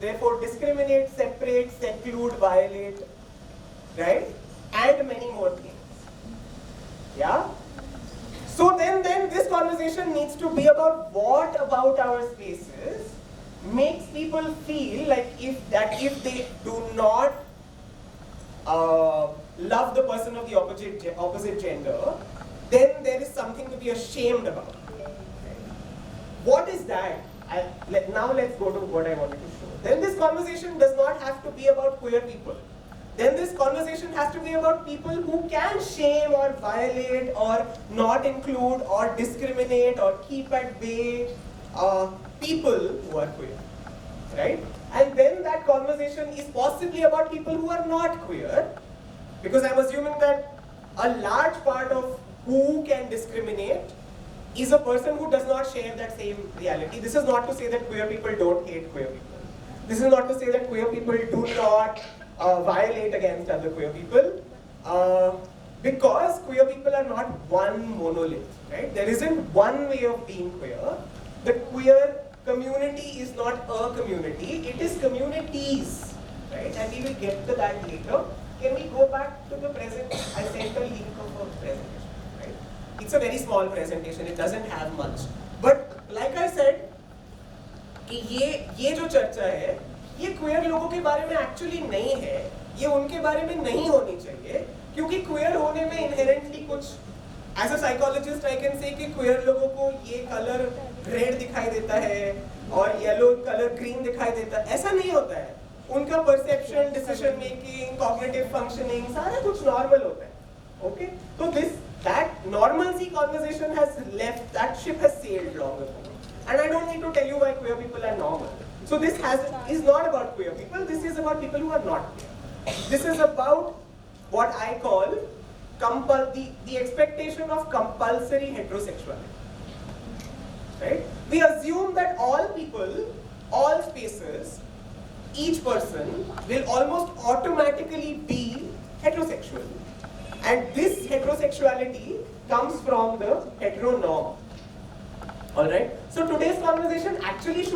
Therefore, discriminate, separate, seclude, violate, right? And many more things. Yeah? So then this conversation needs to be about what about our spaces makes people feel like if they do not love the person of the opposite gender, then there is something to be ashamed about. What is that? Now let's go to what I wanted to show. Then this conversation does not have to be about queer people. Then this conversation has to be about people who can shame or violate or not include or discriminate or keep at bay people who are queer, right? And then that conversation is possibly about people who are not queer, because I'm assuming that a large part of who can discriminate is a person who does not share that same reality. This is not to say that queer people don't hate queer people. This is not to say that queer people do not violate against other queer people, because queer people are not one monolith, right? There isn't one way of being queer. The queer community is not a community, it is communities, right? And we will get to that later. Can we go back to the present? I sent a link of a presentation, right? It's a very small presentation, it doesn't have much. But like I said, कि ये जो चर्चा है, ये queer लोगों के बारे में actually नहीं है, ये उनके बारे में नहीं होनी चाहिए, क्योंकि queer होने में inherently कुछ, as a psychologist I can say कि queer लोगों को ये color red दिखाई देता है और yellow color green दिखाई देता है, ऐसा नहीं होता है. उनका perception, decision making, cognitive functioning, सारा कुछ normal होता है, okay? So that normalcy conversation has left, that ship has sailed long ago. And I don't need to tell you why queer people are normal. So this is not about queer people, this is about people who are not queer. This is about what I call the expectation of compulsory heterosexuality. Right? We assume that all people, all spaces, each person will almost automatically be heterosexual. And this heterosexuality comes from the heteronorm. Alright? So today's conversation actually should